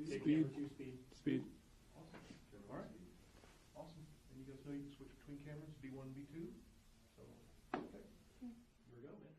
Speed. Speed. Awesome. All right. Awesome. And you guys know you can switch between cameras, B1 and B2. So, okay. Here we go, man.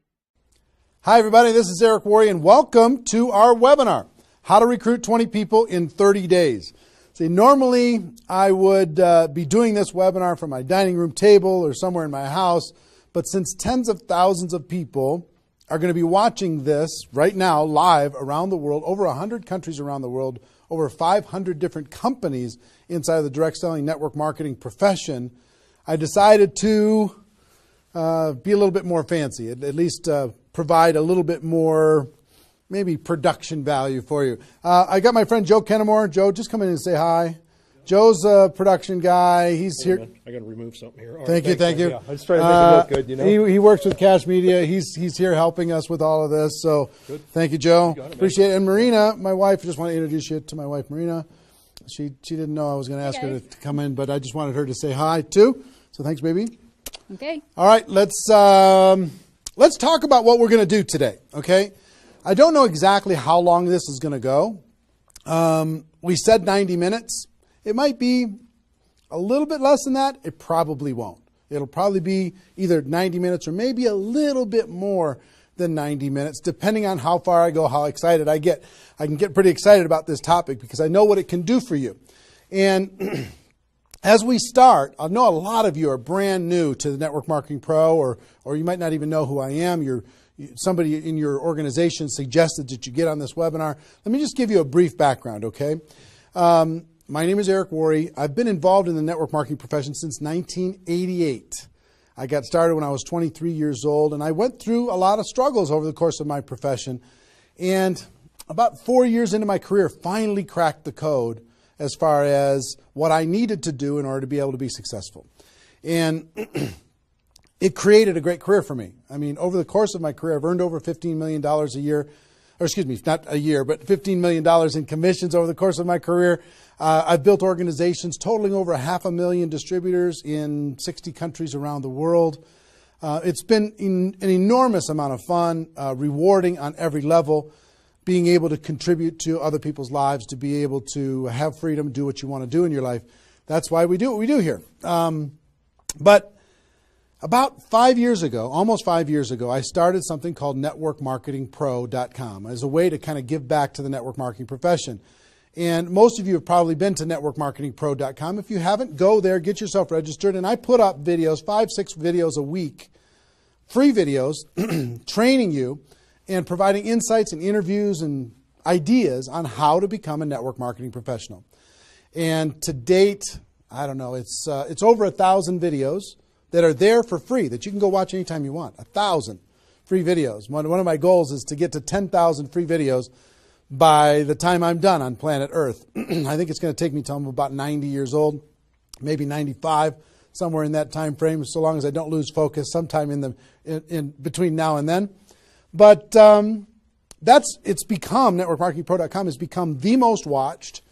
Hi, everybody. This is Eric Worre, and welcome to our webinar, How to Recruit 20 People in 30 Days. See, normally I would be doing this webinar from my dining room table or somewhere in my house, but since tens of thousands of people are going to be watching this right now live around the world, over 100 countries around the world, over 500 different companies inside of the direct selling network marketing profession, I decided to be a little bit more fancy, at least provide a little bit more maybe production value for you. I got my friend Joe Kennemore. Joe, just come in and say hi. Joe's a production guy. He's here. I got to remove something here. Thank you. Yeah, I just trying to make it look good, you know. He works with Cash Media. He's here helping us with all of this. So good. Thank you, Joe. You got it, appreciate it. And Marina, my wife, I just want to introduce you to my wife, Marina. She didn't know I was going to ask her to come in, but I just wanted her to say hi too. So thanks, baby. Okay. All right, let's talk about what we're going to do today. Okay, I don't know exactly how long this is going to go. We said 90 minutes. It might be a little bit less than that. It probably won't. It'll probably be either 90 minutes or maybe a little bit more than 90 minutes, depending on how far I go, how excited I get. I can get pretty excited about this topic because I know what it can do for you. And as we start, I know a lot of you are brand new to the Network Marketing Pro, or you might not even know who I am. Somebody in your organization suggested that you get on this webinar. Let me just give you a brief background, okay? My name is Eric Worre. I've been involved in the network marketing profession since 1988. I got started when I was 23 years old, and I went through a lot of struggles over the course of my profession. And about 4 years into my career, finally cracked the code as far as what I needed to do in order to be able to be successful. And it created a great career for me. I mean, over the course of my career, I've earned over $15 million a year, or excuse me, not a year, but $15 million in commissions over the course of my career. I've built organizations totaling over 500,000 distributors in 60 countries around the world. It's been an enormous amount of fun, rewarding on every level, being able to contribute to other people's lives, to be able to have freedom, do what you want to do in your life. That's why we do what we do here. But about 5 years ago, almost 5 years ago, I started something called networkmarketingpro.com as a way to kind of give back to the network marketing profession. And most of you have probably been to networkmarketingpro.com. If you haven't, go there, get yourself registered. And I put up videos, 5-6 videos a week, free videos, training you and providing insights and interviews and ideas on how to become a network marketing professional. And to date, I don't know, it's over 1,000 videos that are there for free that you can go watch anytime you want. 1,000 free videos. One of my goals is to get to 10,000 free videos by the time I'm done on planet Earth. I think it's going to take me till I'm about 90 years old, maybe 95, somewhere in that time frame, so long as I don't lose focus sometime in between now and then. But it's become, networkmarketingpro.com has become the most watched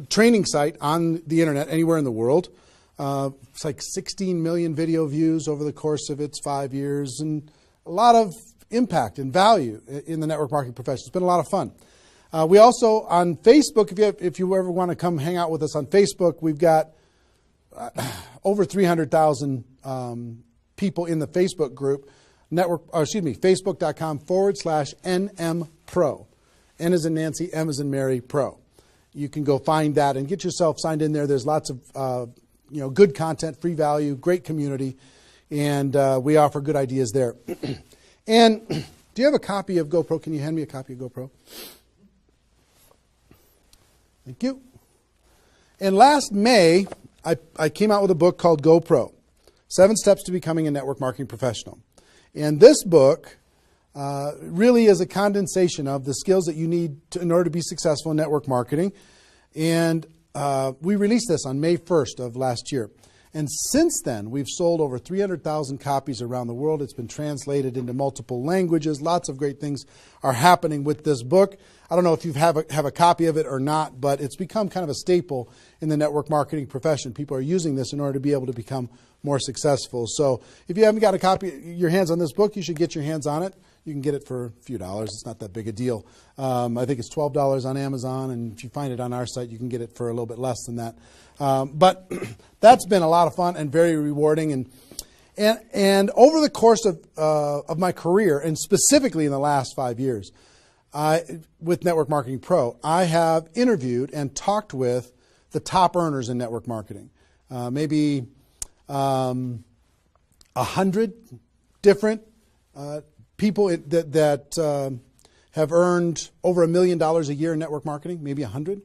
training site on the internet anywhere in the world. It's like 16 million video views over the course of its 5 years, and a lot of impact and value in the network marketing profession. It's been a lot of fun. We also, on Facebook, if you ever want to come hang out with us on Facebook, we've got over 300,000 people in the Facebook group, facebook.com/NMPro. N as in Nancy, M as in Mary, Pro. You can go find that and get yourself signed in there. There's lots of good content, free value, great community, and we offer good ideas there. And do you have a copy of GoPro? Can you hand me a copy of GoPro? Thank you. And last May, I came out with a book called GoPro, 7 Steps to Becoming a Network Marketing Professional. And this book really is a condensation of the skills that you need in order to be successful in network marketing. And we released this on May 1st of last year. And since then, we've sold over 300,000 copies around the world. It's been translated into multiple languages. Lots of great things are happening with this book. I don't know if you have a copy of it or not, but it's become kind of a staple in the network marketing profession. People are using this in order to be able to become more successful. So if you haven't got a copy, your hands on this book, you should get your hands on it. You can get it for a few dollars. It's not that big a deal. I think it's $12 on Amazon, and if you find it on our site, you can get it for a little bit less than that. But that's been a lot of fun and very rewarding. And over the course of my career, and specifically in the last 5 years, with Network Marketing Pro, I have interviewed and talked with the top earners in network marketing. Maybe 100 different people that have earned over $1 million a year in network marketing, maybe 100.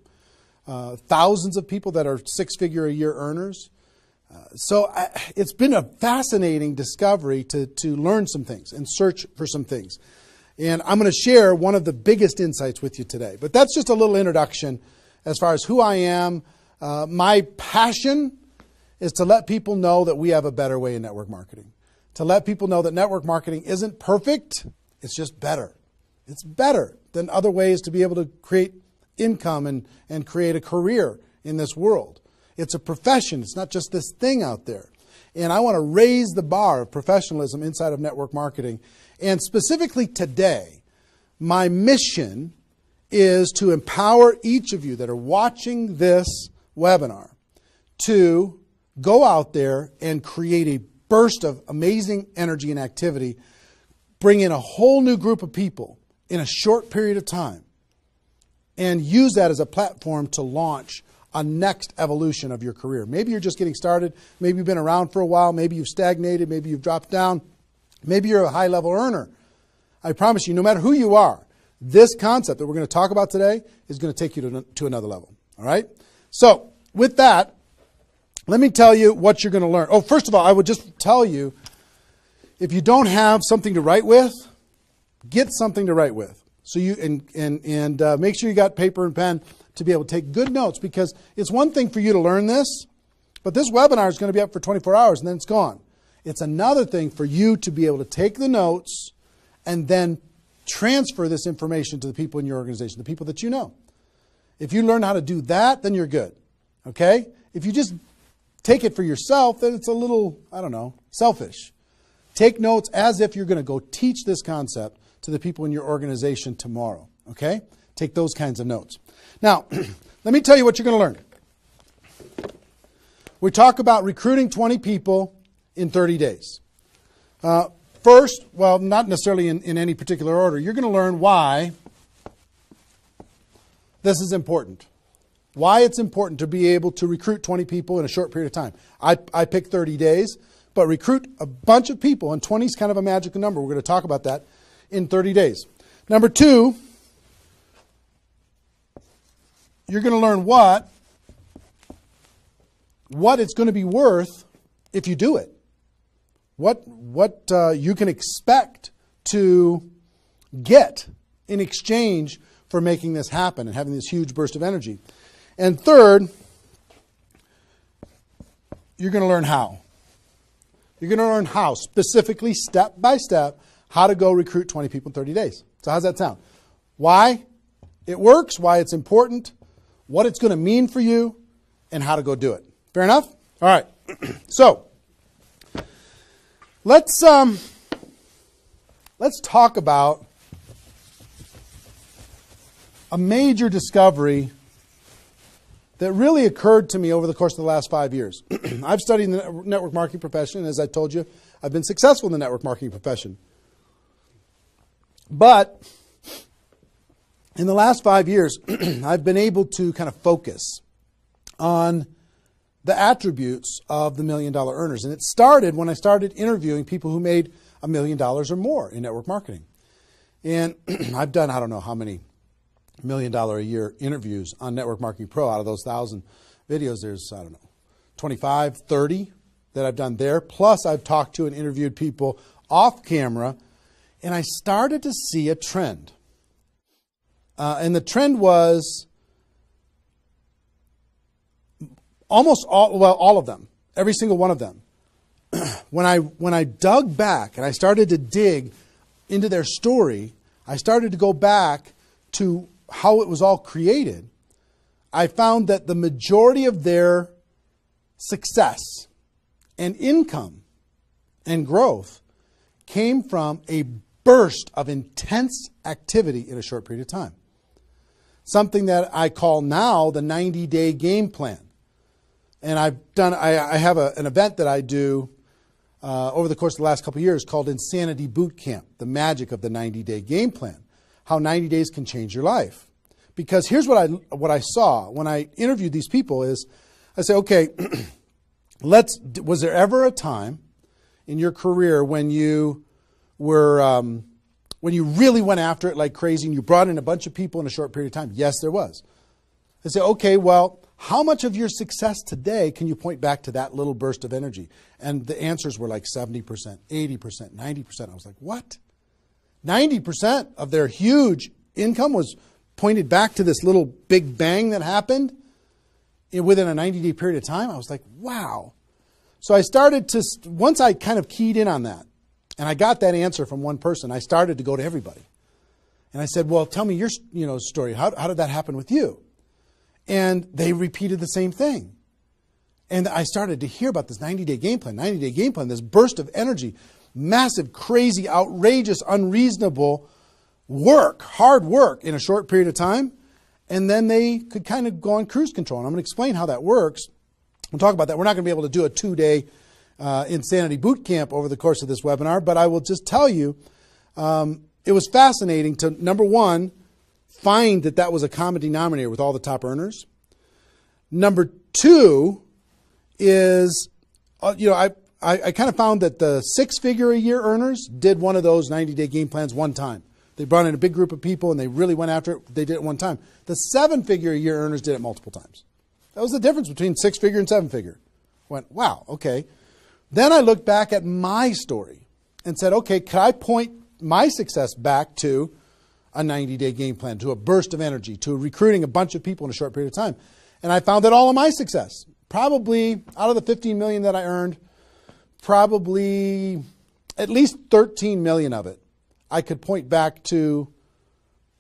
Thousands of people that are six-figure a year earners. So it's been a fascinating discovery to learn some things and search for some things. And I'm going to share one of the biggest insights with you today. But that's just a little introduction as far as who I am. My passion is to let people know that we have a better way in network marketing. To let people know that network marketing isn't perfect, it's just better. It's better than other ways to be able to create income and create a career in this world. It's a profession. It's not just this thing out there. And I want to raise the bar of professionalism inside of network marketing. And specifically today, my mission is to empower each of you that are watching this webinar to go out there and create a burst of amazing energy and activity, bring in a whole new group of people in a short period of time, and use that as a platform to launch a next evolution of your career. Maybe you're just getting started. Maybe you've been around for a while. Maybe you've stagnated. Maybe you've dropped down. Maybe you're a high-level earner. I promise you, no matter who you are, this concept that we're going to talk about today is going to take you to another level. All right? So with that, let me tell you what you're going to learn. Oh, first of all, I would just tell you, if you don't have something to write with, get something to write with. So you and make sure you got paper and pen to be able to take good notes, because it's one thing for you to learn this, but this webinar is going to be up for 24 hours and then it's gone. It's another thing for you to be able to take the notes and then transfer this information to the people in your organization, the people that you know. If you learn how to do that, then you're good. Okay? If you just take it for yourself, then it's a little, I don't know, selfish. Take notes as if you're going to go teach this concept to the people in your organization tomorrow. Okay? Take those kinds of notes. Now, let me tell you what you're going to learn. We talk about recruiting 20 people in 30 days. First, well, not necessarily in any particular order, you're going to learn why this is important. Why it's important to be able to recruit 20 people in a short period of time. I picked 30 days, but recruit a bunch of people, and 20 is kind of a magical number. We're going to talk about that in 30 days. Number two, you're going to learn what it's going to be worth if you do it. What you can expect to get in exchange for making this happen and having this huge burst of energy. And third, you're going to learn how. You're going to learn how, specifically, step by step, how to go recruit 20 people in 30 days. So how's that sound? Why it works, why it's important, what it's going to mean for you, and how to go do it. Fair enough? All right. So let's talk about a major discovery that really occurred to me over the course of the last 5 years. I've studied the network marketing profession, and as I told you, I've been successful in the network marketing profession. But in the last 5 years, I've been able to kind of focus on the attributes of the $1 million earners. And it started when I started interviewing people who made $1 million or more in network marketing. And I've done, I don't know how many $1 million a year interviews on Network Marketing Pro. Out of those 1,000 videos, there's, I don't know, 25, 30 that I've done there. Plus, I've talked to and interviewed people off camera, and I started to see a trend. And the trend was almost all of them, every single one of them. When I dug back and I started to dig into their story, I started to go back to how it was all created. I found that the majority of their success and income and growth came from a burst of intense activity in a short period of time. Something that I call now the 90-day game plan. And I have an event that I do over the course of the last couple of years called Insanity Boot Camp, the magic of the 90-day game plan, how 90 days can change your life. Because here's what I saw when I interviewed these people is, I say, okay, was there ever a time in your career when you were, when you really went after it like crazy and you brought in a bunch of people in a short period of time? Yes, there was. I say, okay, well, how much of your success today can you point back to that little burst of energy? And the answers were like 70%, 80%, 90%. I was like, what? 90% of their huge income was pointed back to this little big bang that happened within a 90-day period of time. I was like, wow. So I started to, once I kind of keyed in on that, and I got that answer from one person, I started to go to everybody. And I said, well, tell me your story. How did that happen with you? And they repeated the same thing. And I started to hear about this 90-day game plan, this burst of energy, massive, crazy, outrageous, unreasonable work, hard work in a short period of time. And then they could kind of go on cruise control. And I'm going to explain how that works. We'll talk about that. We're not going to be able to do a 2-day Insanity Boot Camp over the course of this webinar, but I will just tell you, it was fascinating to, number one, find that was a common denominator with all the top earners. Number two is, I kind of found that the 6-figure-a-year earners did one of those 90-day game plans one time. They brought in a big group of people and they really went after it. They did it one time. The 7-figure-a-year earners did it multiple times. That was the difference between 6-figure and 7-figure. Went, wow, okay. Then I looked back at my story and said, okay, can I point my success back to a 90-day game plan, to a burst of energy, to recruiting a bunch of people in a short period of time? And I found that all of my success, probably out of the 15 million that I earned, probably at least 13 million of it, I could point back to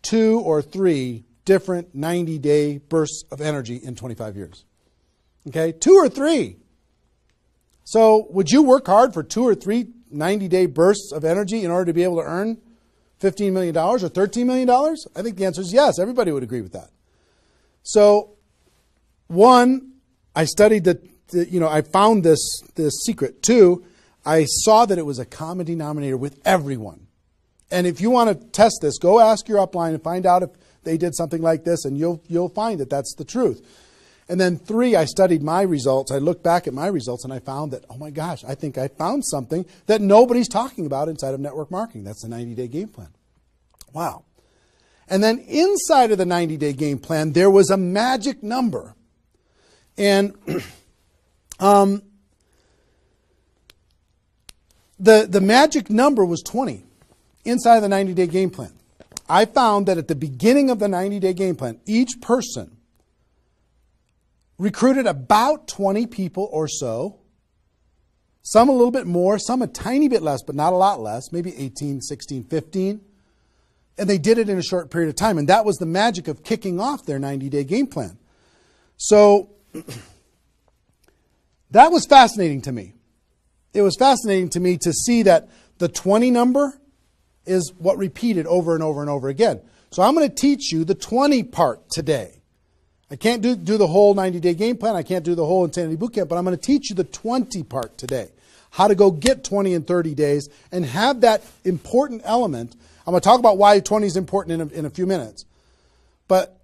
2 or 3 different 90-day bursts of energy in 25 years. Okay, 2 or 3. So would you work hard for 2 or 3 90-day bursts of energy in order to be able to earn $15 million or $13 million? I think the answer is yes. Everybody would agree with that. So, one, I studied I found this secret. 2, I saw that it was a common denominator with everyone. And if you want to test this, go ask your upline and find out if they did something like this, and you'll find that that's the truth. And then 3, I studied my results. I looked back at my results and I found that, oh my gosh, I think I found something that nobody's talking about inside of network marketing. That's the 90-day game plan. Wow. And then inside of the 90-day game plan, there was a magic number. And the magic number was 20 inside of the 90-day game plan. I found that at the beginning of the 90-day game plan, each person recruited about 20 people or so, some a little bit more, some a tiny bit less, but not a lot less, maybe 18, 16, 15. And they did it in a short period of time. And that was the magic of kicking off their 90-day game plan. So that was fascinating to me. It was fascinating to me to see that the 20 number is what repeated over and over and over again. So I'm going to teach you the 20 part today. I can't do the whole 90-day game plan. I can't do the whole Insanity Bootcamp, but I'm going to teach you the 20 part today. How to go get 20 in 30 days and have that important element. I'm going to talk about why 20 is important in a few minutes. But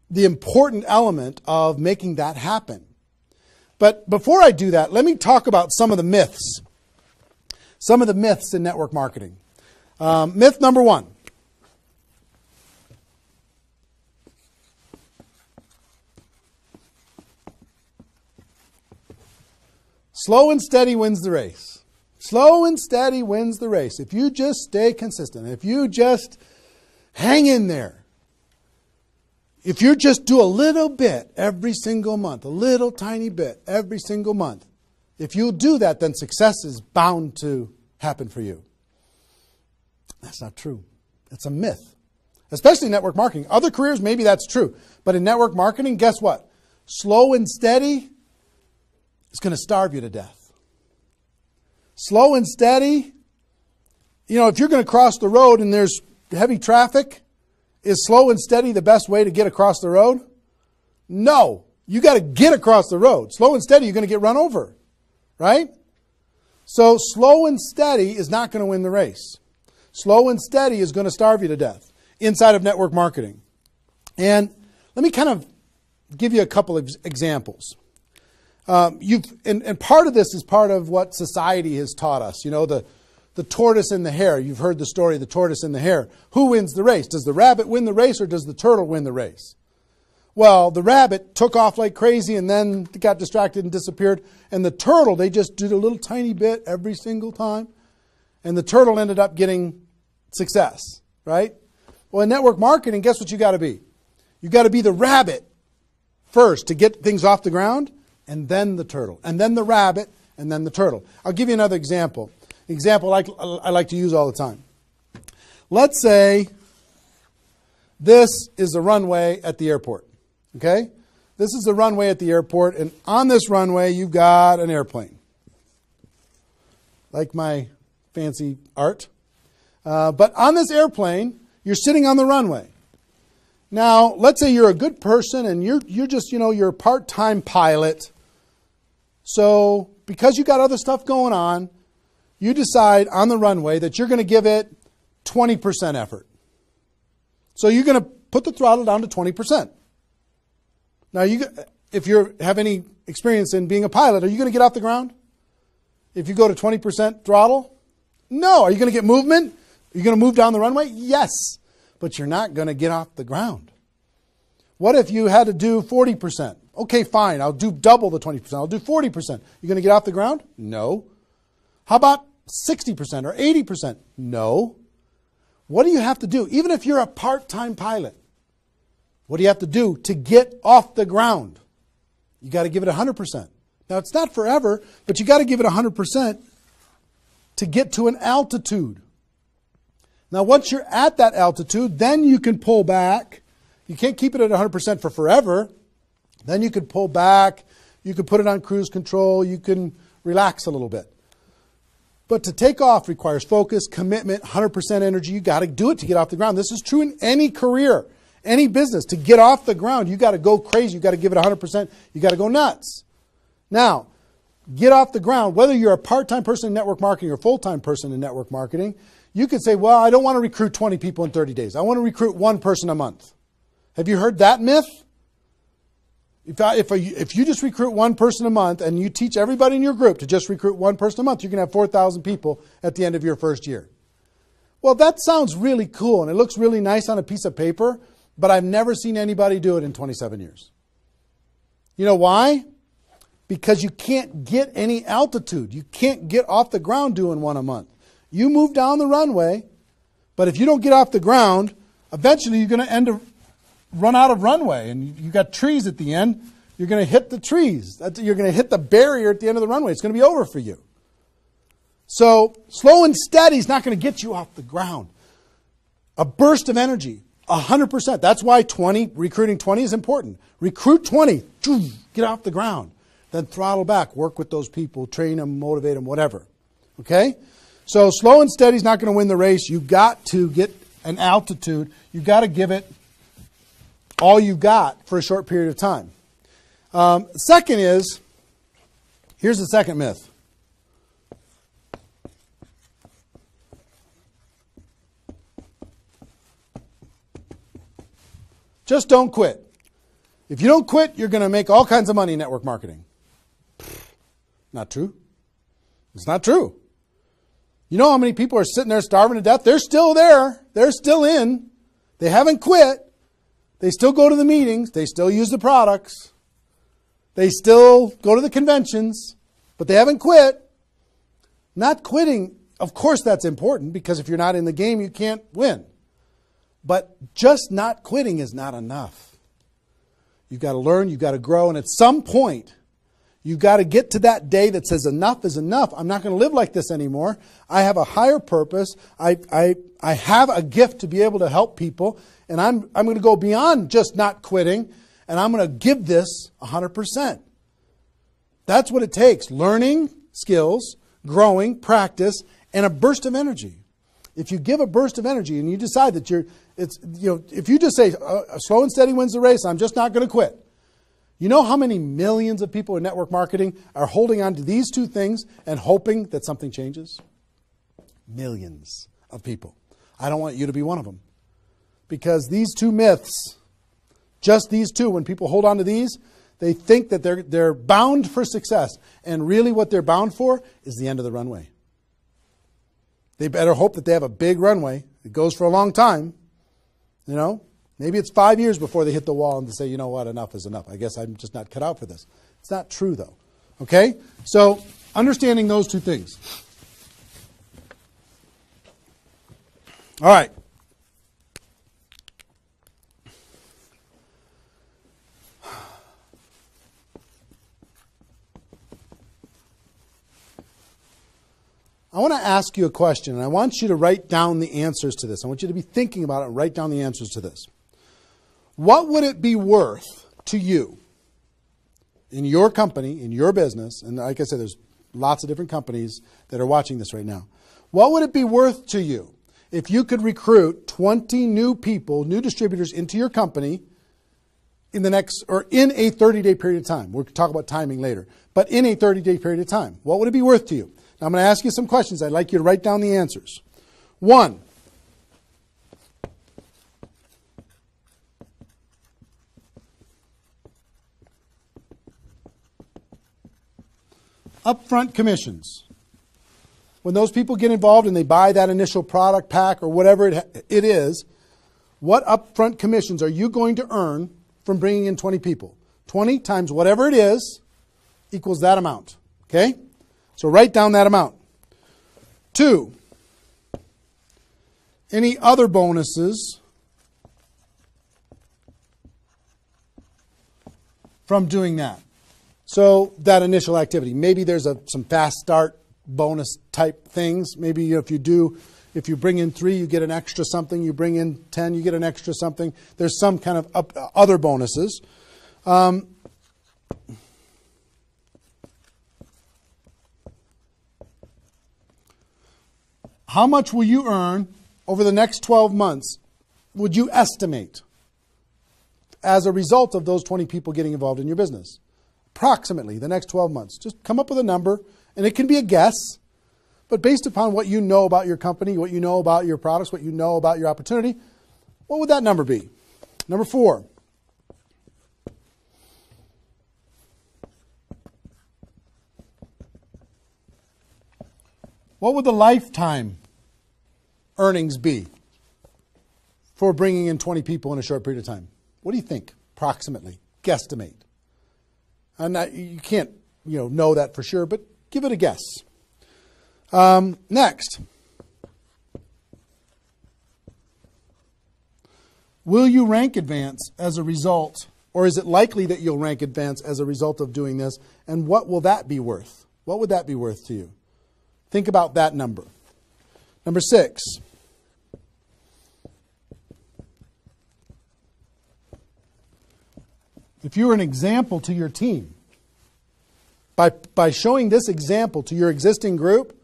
the important element of making that happen. But before I do that, let me talk about some of the myths. Some of the myths in network marketing. Myth number 1. Slow and steady wins the race. Slow and steady wins the race. If you just stay consistent, if you just hang in there, if you just do a little bit every single month, a little tiny bit every single month, if you'll do that, then success is bound to happen for you. That's not true. It's a myth, especially in network marketing. Other careers, maybe that's true. But in network marketing, guess what? Slow and steady is going to starve you to death. Slow and steady if you're going to cross the road and there's heavy traffic, is slow and steady the best way to get across the road? No. You got to get across the road. Slow and steady, you're going to get run over. Right? So slow and steady is not going to win the race. Slow and steady is going to starve you to death inside of network marketing. And let me kind of give you a couple of examples. And part of this is part of what society has taught us. The tortoise and the hare. You've heard the story of the tortoise and the hare. Who wins the race? Does the rabbit win the race or does the turtle win the race? Well, the rabbit took off like crazy and then got distracted and disappeared. And the turtle, they just did a little tiny bit every single time. And the turtle ended up getting success, right? Well, in network marketing, guess what you got to be? You got to be the rabbit first to get things off the ground, and then the turtle, and then the rabbit, and then the turtle. I'll give you another example. Example I like to use all the time. Let's say this is the runway at the airport. Okay? This is the runway at the airport, and on this runway you've got an airplane. Like my fancy art. But on this airplane, you're sitting on the runway. Now, let's say you're a good person and you're just, you're a part-time pilot. So, because you got other stuff going on, you decide on the runway that you're going to give it 20% effort. So you're going to put the throttle down to 20%. Now, if you have any experience in being a pilot, are you going to get off the ground? If you go to 20% throttle? No. Are you going to get movement? Are you going to move down the runway? Yes. But you're not going to get off the ground. What if you had to do 40%? Okay, fine. I'll do double the 20%. I'll do 40%. You going to get off the ground? No. How about 60% or 80%? No. What do you have to do? Even if you're a part-time pilot, what do you have to do to get off the ground? You got to give it 100%. Now, it's not forever, but you got to give it 100% to get to an altitude. Now, once you're at that altitude, then you can pull back. You can't keep it at 100% for forever. Then you could pull back. You could put it on cruise control. You can relax a little bit. But to take off requires focus, commitment, 100% energy. You got to do it to get off the ground. This is true in any career, any business. To get off the ground, you got to go crazy. You got to give it 100%. You got to go nuts. Now, get off the ground. Whether you're a part-time person in network marketing or a full-time person in network marketing, you could say, well, I don't want to recruit 20 people in 30 days. I want to recruit one person a month. Have you heard that myth? If you just recruit one person a month and you teach everybody in your group to just recruit one person a month, you can have 4,000 people at the end of your first year. Well, that sounds really cool and it looks really nice on a piece of paper, but I've never seen anybody do it in 27 years. You know why? Because you can't get any altitude. You can't get off the ground doing one a month. You move down the runway, but if you don't get off the ground, eventually you're going to run out of runway, and you got trees at the end. You're going to hit the trees. You're going to hit the barrier at the end of the runway. It's going to be over for you. So slow and steady is not going to get you off the ground. A burst of energy, 100%. That's why recruiting 20 is important. Recruit 20, get off the ground. Then throttle back, work with those people, train them, motivate them, whatever. Okay? So slow and steady is not going to win the race. You've got to get an altitude. You've got to give it all you've got for a short period of time. Second is, here's the second myth. Just don't quit. If you don't quit, you're going to make all kinds of money in network marketing. Not true. It's not true. You know how many people are sitting there starving to death? They're still there. They're still in. They haven't quit. They still go to the meetings. They still use the products. They still go to the conventions. But they haven't quit. Not quitting, of course that's important, because if you're not in the game, you can't win. But just not quitting is not enough. You've got to learn. You've got to grow. And at some point, you've got to get to that day that says enough is enough. I'm not going to live like this anymore. I have a higher purpose. I have a gift to be able to help people. And I'm going to go beyond just not quitting. And I'm going to give this 100%. That's what it takes. Learning skills, growing, practice, and a burst of energy. if you give a burst of energy and you decide that if you just say, slow and steady wins the race, I'm just not going to quit. You know how many millions of people in network marketing are holding on to these two things and hoping that something changes? Millions of people. I don't want you to be one of them. Because these two myths, just these two, when people hold on to these, they think that they're bound for success. And really what they're bound for is the end of the runway. They better hope that they have a big runway. It goes for a long time. You know, maybe it's 5 years before they hit the wall and they say, you know what, enough is enough. I guess I'm just not cut out for this. It's not true, though. Okay? So, understanding those two things. All right. I want to ask you a question, and I want you to write down the answers to this. I want you to be thinking about it and write down the answers to this. What would it be worth to you in your company, in your business, and like I said, there's lots of different companies that are watching this right now. What would it be worth to you if you could recruit 20 new people, new distributors into your company in a 30-day period of time? We'll talk about timing later, but in a 30-day period of time. What would it be worth to you? Now, I'm going to ask you some questions. I'd like you to write down the answers. 1, upfront commissions. When those people get involved and they buy that initial product pack or whatever it is, what upfront commissions are you going to earn from bringing in 20 people? 20 times whatever it is equals that amount. Okay? So write down that amount. 2, any other bonuses from doing that? So that initial activity. Maybe there's some fast start bonus type things. Maybe if you bring in 3, you get an extra something. You bring in 10, you get an extra something. There's some kind of other bonuses. How much will you earn over the next 12 months, would you estimate, as a result of those 20 people getting involved in your business? Approximately the next 12 months. Just come up with a number, and it can be a guess, but based upon what you know about your company, what you know about your products, what you know about your opportunity, what would that number be? Number 4. What would the lifetime earnings be for bringing in 20 people in a short period of time? What do you think, approximately? Guesstimate. And you can't know that for sure, but give it a guess. Next. Will you rank advance as a result, or is it likely that you'll rank advance as a result of doing this? And what will that be worth? What would that be worth to you? Think about that number. Number 6. If you were an example to your team, by showing this example to your existing group,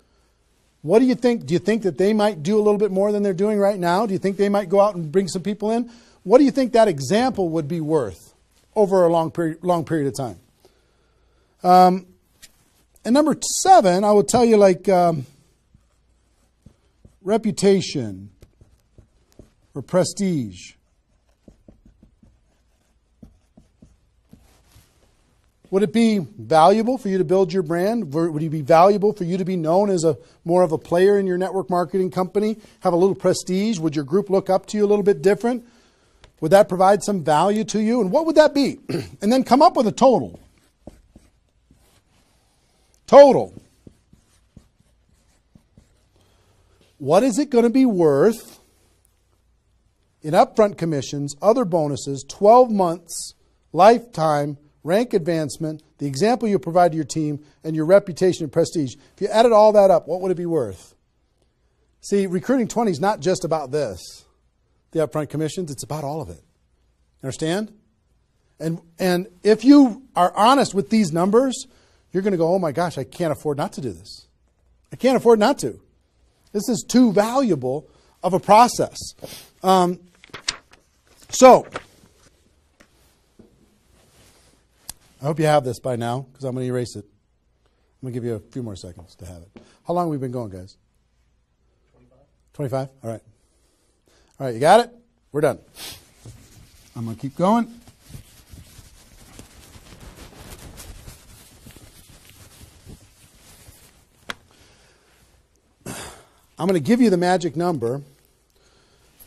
what do you think? Do you think that they might do a little bit more than they're doing right now? Do you think they might go out and bring some people in? What do you think that example would be worth over a long period of time? And number 7, I will tell you, like reputation or prestige. Would it be valuable for you to build your brand? Would it be valuable for you to be known as more of a player in your network marketing company? Have a little prestige? Would your group look up to you a little bit different? Would that provide some value to you? And what would that be? And then come up with a total. Total. What is it going to be worth in upfront commissions, other bonuses, 12 months, lifetime, rank advancement, the example you provide to your team, and your reputation and prestige? If you added all that up, what would it be worth? See, recruiting 20 is not just about this, the upfront commissions. It's about all of it. Understand? And if you are honest with these numbers, you're going to go, oh my gosh, I can't afford not to do this. I can't afford not to. This is too valuable of a process. So, I hope you have this by now, because I'm going to erase it. I'm going to give you a few more seconds to have it. How long have we been going, guys? 25? All right. All right, you got it? We're done. I'm going to keep going. I'm going to give you the magic number.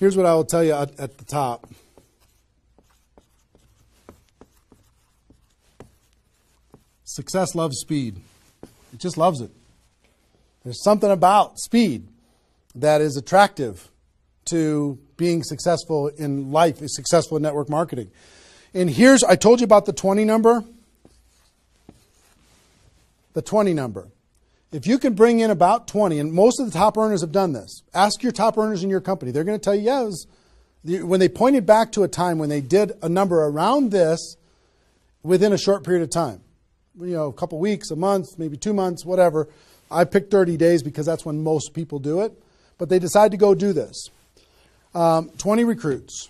Here's what I will tell you at the top. Success loves speed. It just loves it. There's something about speed that is attractive to being successful in life, successful in network marketing. And here's, I told you about the 20 number. The 20 number. If you can bring in about 20, and most of the top earners have done this. Ask your top earners in your company. They're going to tell you, yes. When they pointed back to a time when they did a number around this within a short period of time. You know, a couple weeks, a month, maybe 2 months, whatever. I picked 30 days because that's when most people do it. But they decide to go do this. 20 recruits.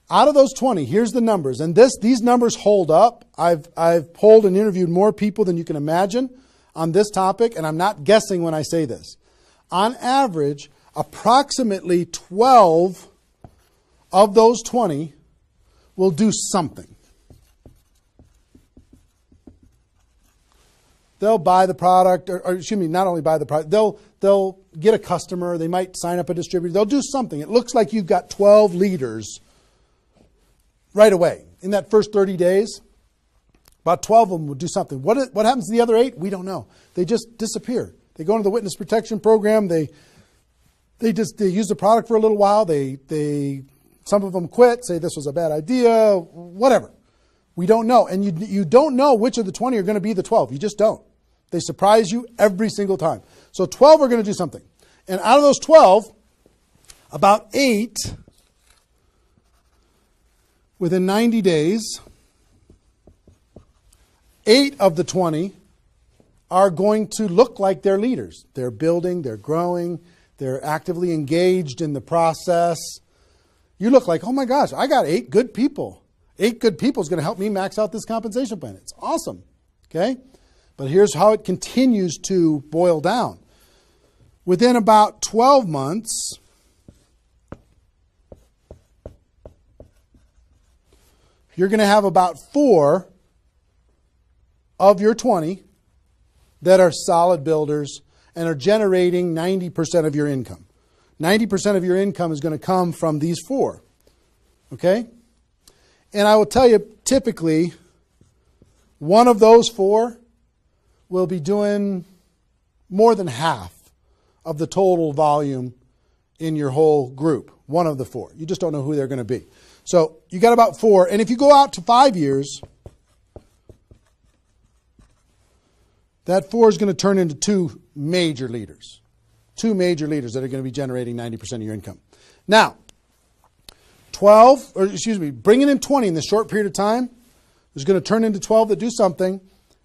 Out of those 20, here's the numbers. And these numbers hold up. I've polled and interviewed more people than you can imagine on this topic, and I'm not guessing when I say this. On average, approximately 12 of those 20 will do something. They'll buy the product, or excuse me, not only buy the product, they'll get a customer, they might sign up a distributor, they'll do something. It looks like you've got 12 leaders right away. In that first 30 days, about 12 of them will do something. What happens to the other 8? We don't know. They just disappear. They go into the witness protection program, they use the product for a little while, some of them quit, say this was a bad idea, whatever. We don't know. And you don't know which of the 20 are going to be the 12. You just don't. They surprise you every single time. So 12 are going to do something. And out of those 12, about 8, within 90 days, 8 of the 20 are going to look like they're leaders. They're building, they're growing, they're actively engaged in the process. You look like, oh my gosh, I got 8 good people. 8 good people is going to help me max out this compensation plan. It's awesome. Okay? But here's how it continues to boil down. Within about 12 months, you're going to have about 4 of your 20 that are solid builders and are generating 90% of your income. 90% of your income is going to come from these 4. Okay? And I will tell you, typically, one of those 4 will be doing more than half of the total volume in your whole group. One of the 4. You just don't know who they're going to be. So you got about 4. And if you go out to 5 years, that 4 is going to turn into 2 major leaders. 2 major leaders that are going to be generating 90% of your income. Now, bringing in 20 in this short period of time is going to turn into 12 that do something.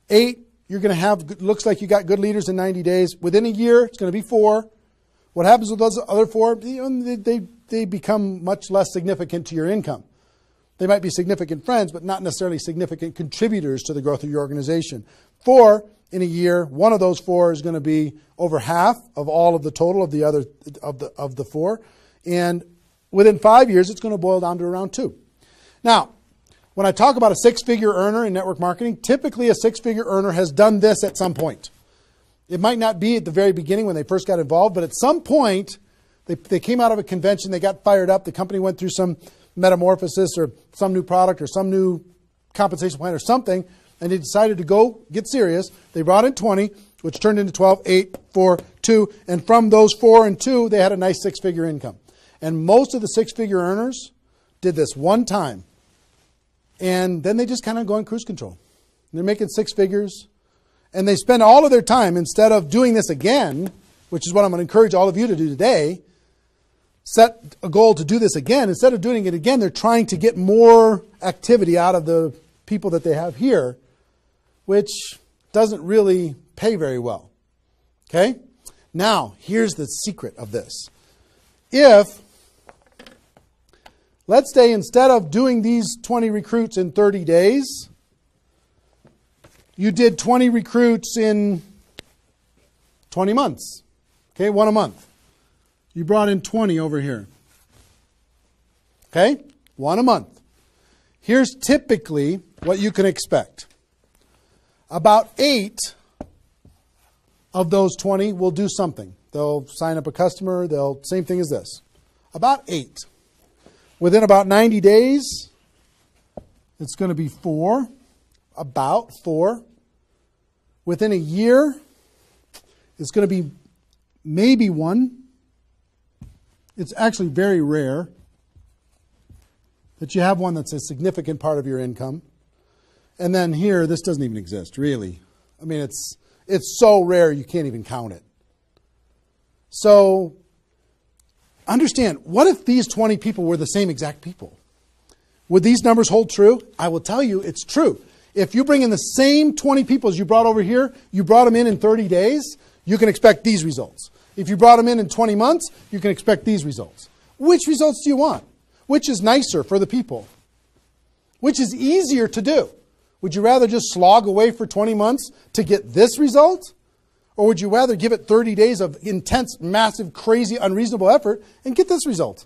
8, you're going to have, looks like you got good leaders in 90 days. Within a year, it's going to be 4. What happens with those other 4? They become much less significant to your income. They might be significant friends, but not necessarily significant contributors to the growth of your organization. 4, in a year, one of those 4 is going to be over half of all of the total of the other of the 4. And within 5 years, it's going to boil down to around 2. Now, when I talk about a 6-figure earner in network marketing, typically a 6-figure earner has done this at some point. It might not be at the very beginning when they first got involved, but at some point, they came out of a convention, they got fired up, the company went through some metamorphosis or some new product or some new compensation plan or something, and they decided to go get serious. They brought in 20, which turned into 12, 8, 4, 2, and from those 4 and 2, they had a nice 6-figure income. And most of the 6-figure earners did this one time, and then they just kind of go in cruise control. And they're making 6 figures, and they spend all of their time, instead of doing this again, which is what I'm going to encourage all of you to do today, set a goal to do this again. Instead of doing it again, they're trying to get more activity out of the people that they have here which doesn't really pay very well. Okay? Now, here's the secret of this. If, let's say instead of doing these 20 recruits in 30 days, you did 20 recruits in 20 months. Okay, one a month. You brought in 20 over here. Okay, one a month. Here's typically what you can expect. About 8 of those 20 will do something. They'll sign up a customer. Same thing as this. About 8. Within about 90 days, it's going to be 4. About 4. Within a year, it's going to be maybe 1. It's actually very rare that you have one that's a significant part of your income. And then here, this doesn't even exist, really. I mean, it's so rare you can't even count it. So understand, what if these 20 people were the same exact people? Would these numbers hold true? I will tell you it's true. If you bring in the same 20 people as you brought over here, you brought them in 30 days, you can expect these results. If you brought them in 20 months, you can expect these results. Which results do you want? Which is nicer for the people? Which is easier to do? Would you rather just slog away for 20 months to get this result? Or would you rather give it 30 days of intense, massive, crazy, unreasonable effort and get this result?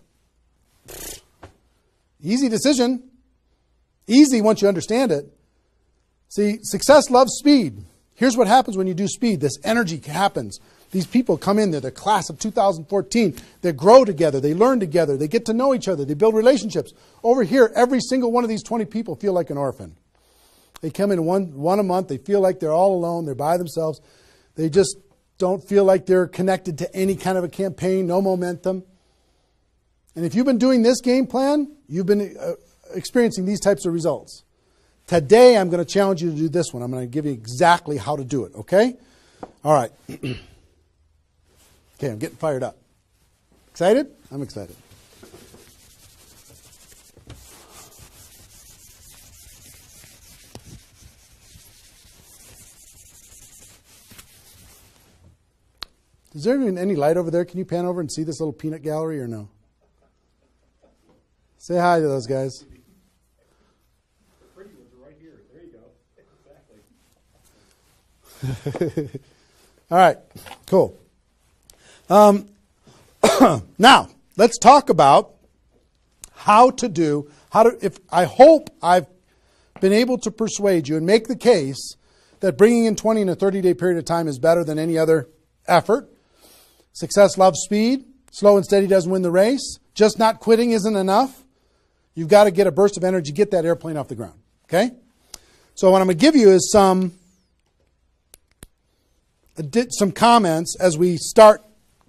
Easy decision. Easy once you understand it. See, success loves speed. Here's what happens when you do speed. This energy happens. These people come in, they're the class of 2014. They grow together, they learn together, they get to know each other, they build relationships. Over here, every single one of these 20 people feel like an orphan. They come in one a month, they feel like they're all alone, they're by themselves. They just don't feel like they're connected to any kind of a campaign, no momentum. And if you've been doing this game plan, you've been experiencing these types of results. Today, I'm going to challenge you to do this one. I'm going to give you exactly how to do it, okay? All right. Okay, I'm getting fired up. Excited? I'm excited. Is there even any light over there? Can you pan over and see this little peanut gallery or no? Say hi to those guys. The pretty ones are right here. There you go. Exactly. All right, cool. Now, let's talk about I hope I've been able to persuade you and make the case that bringing in 20 in a 30-day period of time is better than any other effort. Success loves speed. Slow and steady doesn't win the race. Just not quitting isn't enough. You've got to get a burst of energy, get that airplane off the ground. Okay? So what I'm going to give you is some comments as we start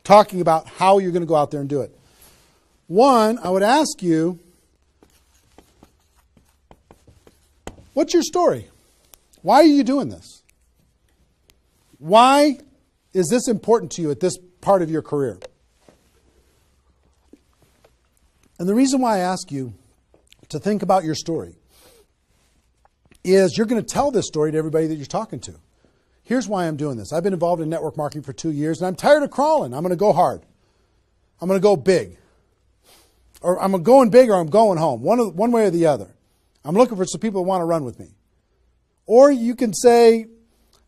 talking about how you're going to go out there and do it. One, I would ask you, what's your story? Why are you doing this? Why is this important to you at this part of your career? And the reason why I ask you to think about your story is you're going to tell this story to everybody that you're talking to. Here's why I'm doing this. I've been involved in network marketing for 2 years, and I'm tired of crawling. I'm going to go hard. I'm going to go big. Or I'm going big or I'm going home. One way or the other. I'm looking for some people that want to run with me. Or you can say,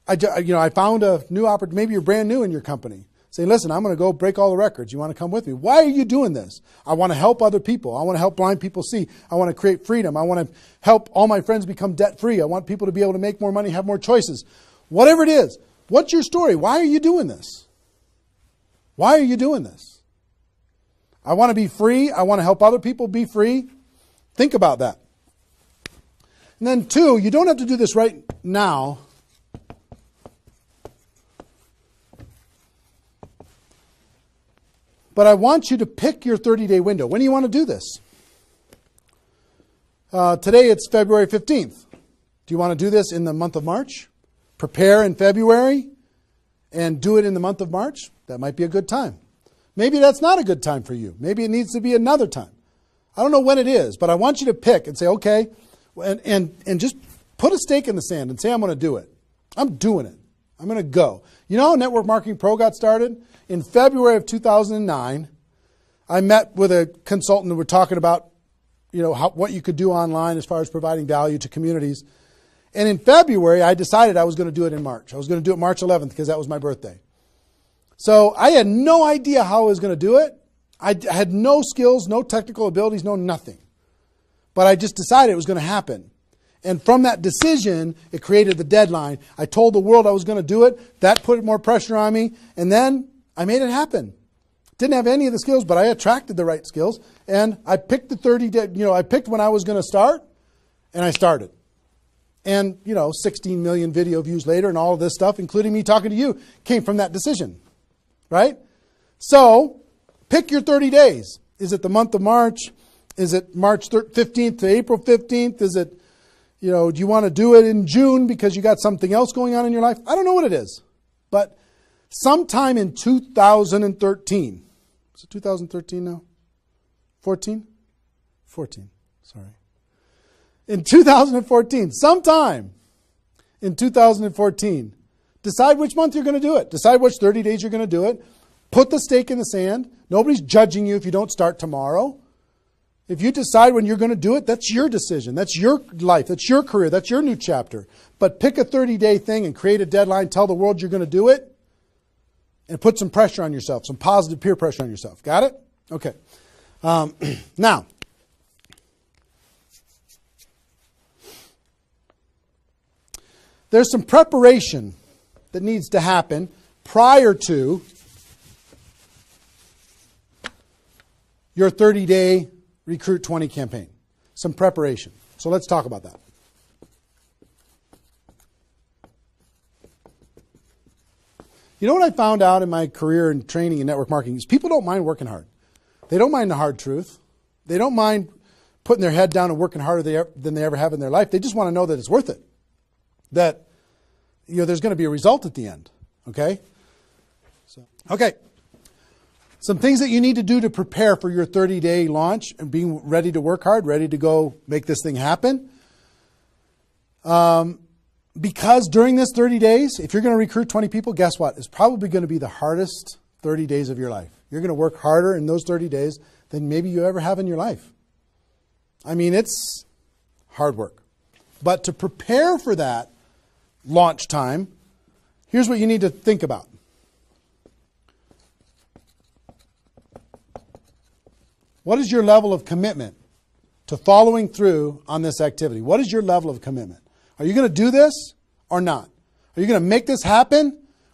I found a new opportunity. Maybe you're brand new in your company. Say, listen, I'm going to go break all the records. You want to come with me? Why are you doing this? I want to help other people. I want to help blind people see. I want to create freedom. I want to help all my friends become debt-free. I want people to be able to make more money, have more choices. Whatever it is. What's your story? Why are you doing this? Why are you doing this? I want to be free. I want to help other people be free. Think about that. And then 2, you don't have to do this right now. But I want you to pick your 30-day window. When do you want to do this? Today it's February 15th. Do you want to do this in the month of March? Prepare in February and do it in the month of March? That might be a good time. Maybe that's not a good time for you. Maybe it needs to be another time. I don't know when it is, but I want you to pick and say, okay, and just put a stake in the sand and say, I'm going to do it. I'm doing it. I'm going to go. You know how Network Marketing Pro got started? In February of 2009, I met with a consultant and we're talking about, what you could do online as far as providing value to communities. And in February, I decided I was going to do it in March. I was going to do it March 11th because that was my birthday. So I had no idea how I was going to do it. I had no skills, no technical abilities, no nothing. But I just decided it was going to happen. And from that decision, it created the deadline. I told the world I was going to do it. That put more pressure on me. And then I made it happen. Didn't have any of the skills, but I attracted the right skills. And I picked the 30 day, I picked when I was going to start, and I started. And, 16 million video views later and all of this stuff, including me talking to you, came from that decision. Right? So, pick your 30 days. Is it the month of March? Is it March 15th to April 15th? Is it, do you want to do it in June because you got something else going on in your life? I don't know what it is. But sometime in 2013, is it 2013 now? 14? 14, sorry. In 2014, sometime in 2014, decide which month you're going to do it. Decide which 30 days you're going to do it. Put the stake in the sand. Nobody's judging you if you don't start tomorrow. If you decide when you're going to do it, that's your decision. That's your life. That's your career. That's your new chapter. But pick a 30-day thing and create a deadline. Tell the world you're going to do it. And put some pressure on yourself, some positive peer pressure on yourself. Got it? Okay. Now, there's some preparation that needs to happen prior to your 30-day Recruit 20 campaign. Some preparation. So let's talk about that. You know what I found out in my career in training in network marketing is people don't mind working hard. They don't mind the hard truth. They don't mind putting their head down and working harder than they ever have in their life. They just want to know that it's worth it. That there's going to be a result at the end. Okay? Okay. Some things that you need to do to prepare for your 30-day launch and being ready to work hard, ready to go make this thing happen. Because during this 30 days, if you're going to recruit 20 people, guess what? It's probably going to be the hardest 30 days of your life. You're going to work harder in those 30 days than maybe you ever have in your life. I mean, it's hard work. But to prepare for that launch time, here's what you need to think about. What is your level of commitment to following through on this activity? What is your level of commitment? Are you going to do this or not? Are you going to make this happen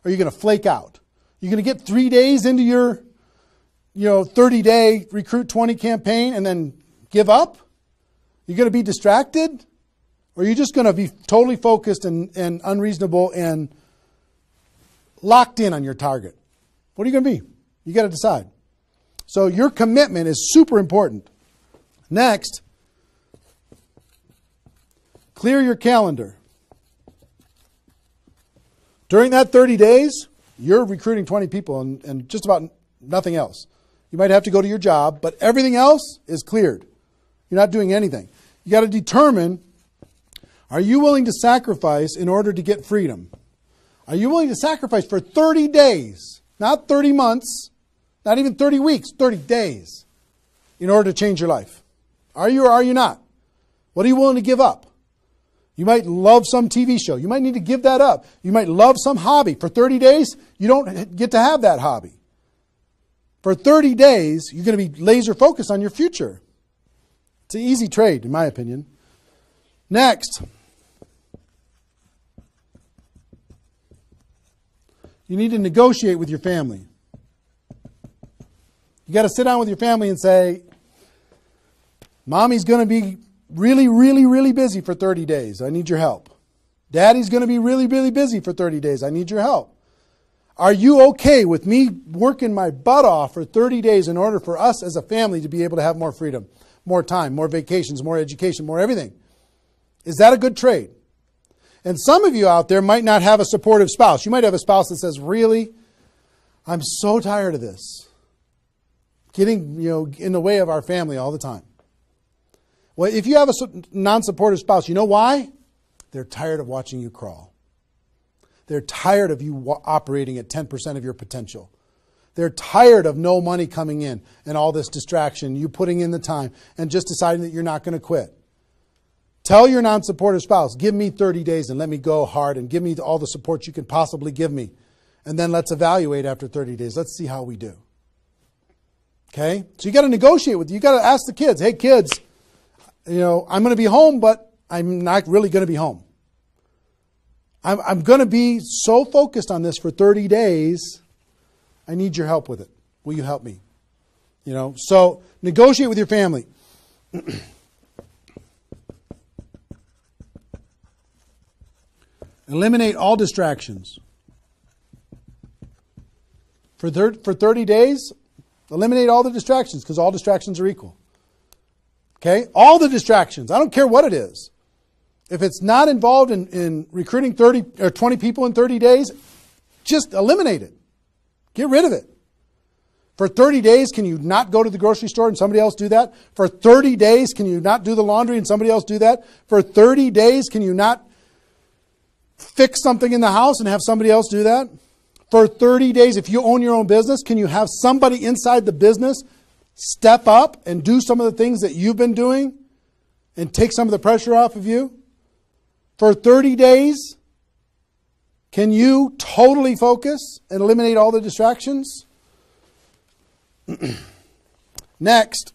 or are you going to flake out? You're going to get 3 days into your 30-day Recruit 20 campaign and then give up? You're going to be distracted? Or are you just going to be totally focused and unreasonable and locked in on your target? What are you going to be? You got to decide. So your commitment is super important. Next, clear your calendar. During that 30 days, you're recruiting 20 people and just about nothing else. You might have to go to your job, but everything else is cleared. You're not doing anything. You got to determine, are you willing to sacrifice in order to get freedom? Are you willing to sacrifice for 30 days, not 30 months, not even 30 weeks, 30 days, in order to change your life? Are you or are you not? What are you willing to give up? You might love some TV show. You might need to give that up. You might love some hobby. For 30 days, you don't get to have that hobby. For 30 days, you're going to be laser focused on your future. It's an easy trade, in my opinion. Next, you need to negotiate with your family. You got to sit down with your family and say, Mommy's going to be really, really, really busy for 30 days. I need your help. Daddy's going to be really, really busy for 30 days. I need your help. Are you okay with me working my butt off for 30 days in order for us as a family to be able to have more freedom, more time, more vacations, more education, more everything? Is that a good trade? And some of you out there might not have a supportive spouse. You might have a spouse that says, really, I'm so tired of this. Getting, in the way of our family all the time. Well, if you have a non-supportive spouse, you know why? They're tired of watching you crawl. They're tired of you operating at 10% of your potential. They're tired of no money coming in and all this distraction, you putting in the time and just deciding that you're not going to quit. Tell your non-supportive spouse, give me 30 days and let me go hard and give me all the support you can possibly give me. And then let's evaluate after 30 days. Let's see how we do. Okay? So you got to negotiate with, you got to ask the kids, hey kids, I'm going to be home, but I'm not really going to be home. I'm going to be so focused on this for 30 days. I need your help with it. Will you help me? So negotiate with your family. Eliminate all distractions. For 30 days, eliminate all the distractions because all distractions are equal. Okay? All the distractions. I don't care what it is. If it's not involved in recruiting 30 or 20 people in 30 days, just eliminate it. Get rid of it. For 30 days, can you not go to the grocery store and somebody else do that? For 30 days, can you not do the laundry and somebody else do that? For 30 days, can you not fix something in the house and have somebody else do that? For 30 days, if you own your own business, can you have somebody inside the business step up and do some of the things that you've been doing and take some of the pressure off of you? For 30 days, can you totally focus and eliminate all the distractions? Next,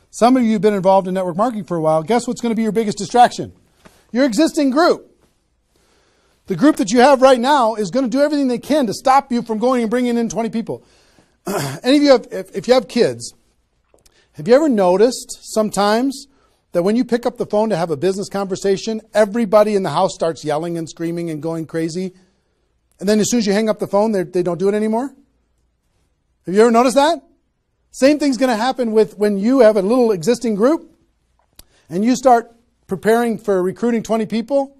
some of you have been involved in network marketing for a while. Guess what's going to be your biggest distraction? Your existing group. The group that you have right now is going to do everything they can to stop you from going and bringing in 20 people. Any of you have, if you have kids, have you ever noticed sometimes that when you pick up the phone to have a business conversation, everybody in the house starts yelling and screaming and going crazy? And then as soon as you hang up the phone, they don't do it anymore? Have you ever noticed that? Same thing's going to happen with when you have a little existing group and you start preparing for recruiting 20 people.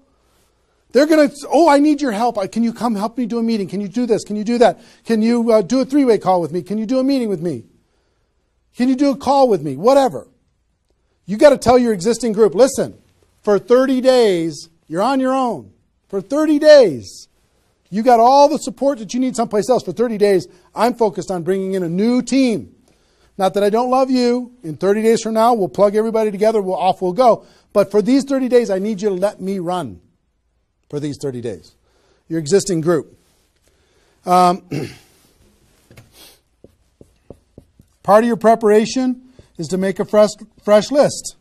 They're going to, I need your help. Can you come help me do a meeting? Can you do this? Can you do that? Can you do a three-way call with me? Can you do a meeting with me? Can you do a call with me? Whatever. You got to tell your existing group, listen, for 30 days, you're on your own. For 30 days, you got all the support that you need someplace else. For 30 days, I'm focused on bringing in a new team. Not that I don't love you. In 30 days from now, we'll plug everybody together. Off we'll go. But for these 30 days, I need you to let me run for these 30 days. Your existing group. Part of your preparation is to make a fresh list.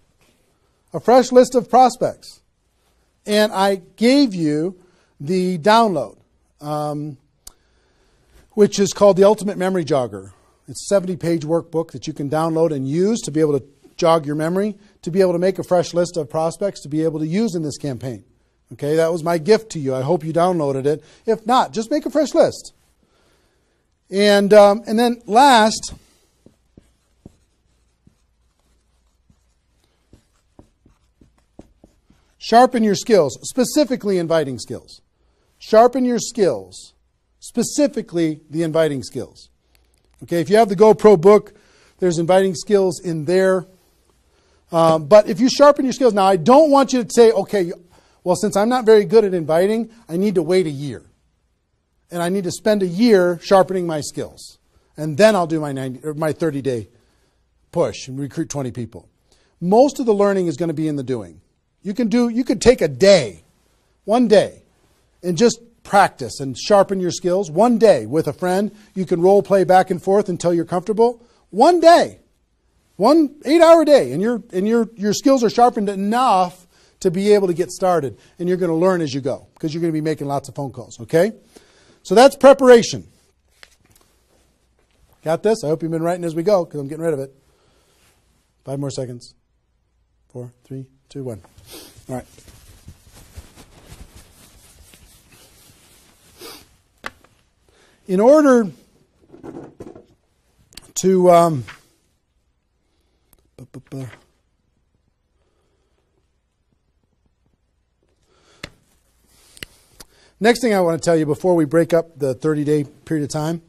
A fresh list of prospects. And I gave you the download, which is called the Ultimate Memory Jogger. It's a 70-page workbook that you can download and use to be able to jog your memory, to be able to make a fresh list of prospects to be able to use in this campaign. Okay, that was my gift to you. I hope you downloaded it. If not, just make a fresh list. And then last, sharpen your skills, specifically inviting skills. Sharpen your skills, specifically the inviting skills. Okay, if you have the GoPro book, there's inviting skills in there. But if you sharpen your skills, now I don't want you to say, okay, well, since I'm not very good at inviting, I need to wait a year. And I need to spend a year sharpening my skills. And then I'll do my 30-day push and recruit 20 people. Most of the learning is going to be in the doing. You could take a day, one day, and just practice and sharpen your skills. One day with a friend, you can role play back and forth until you're comfortable. One day, 1 8-hour day, and your skills are sharpened enough to be able to get started. And you're going to learn as you go because you're going to be making lots of phone calls, okay? So that's preparation. Got this? I hope you've been writing as we go because I'm getting rid of it. 5 more seconds. 4, 3, 2, 1. All right. In order to next thing I want to tell you before we break up the 30-day period of time,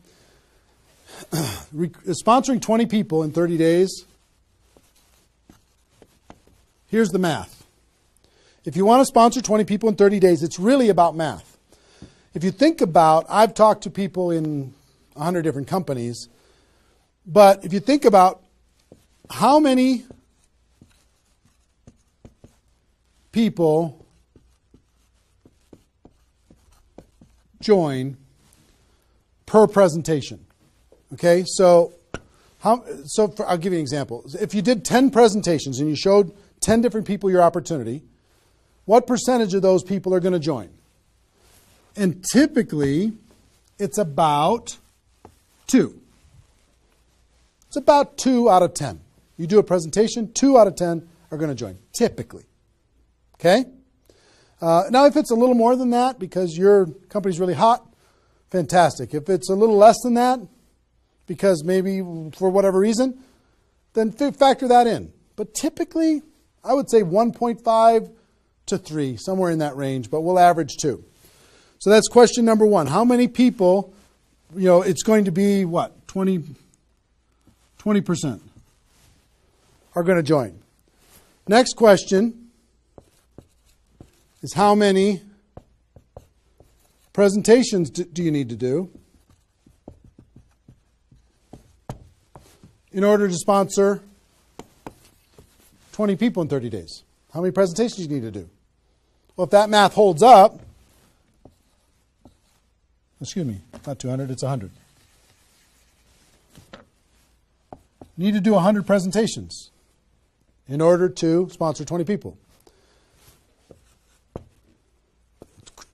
sponsoring 20 people in 30 days here's the math. If you want to sponsor 20 people in 30 days, it's really about math. If you think about, I've talked to people in 100 different companies, but if you think about how many people join per presentation. Okay, so I'll give you an example. If you did 10 presentations and you showed 10 different people your opportunity, what percentage of those people are going to join? And typically, it's about 2. It's about 2 out of 10. You do a presentation, 2 out of 10 are going to join, typically. Okay? Now, if it's a little more than that because your company's really hot, fantastic. If it's a little less than that, because maybe for whatever reason, then factor that in. But typically, I would say 1.5 to 3, somewhere in that range, but we'll average 2. So that's question number 1. How many people, it's going to be what? 20% are going to join. Next question is how many presentations do you need to do in order to sponsor 20 people in 30 days? How many presentations do you need to do? Well, if that math holds up, excuse me, not 200, it's 100. You need to do 100 presentations in order to sponsor 20 people.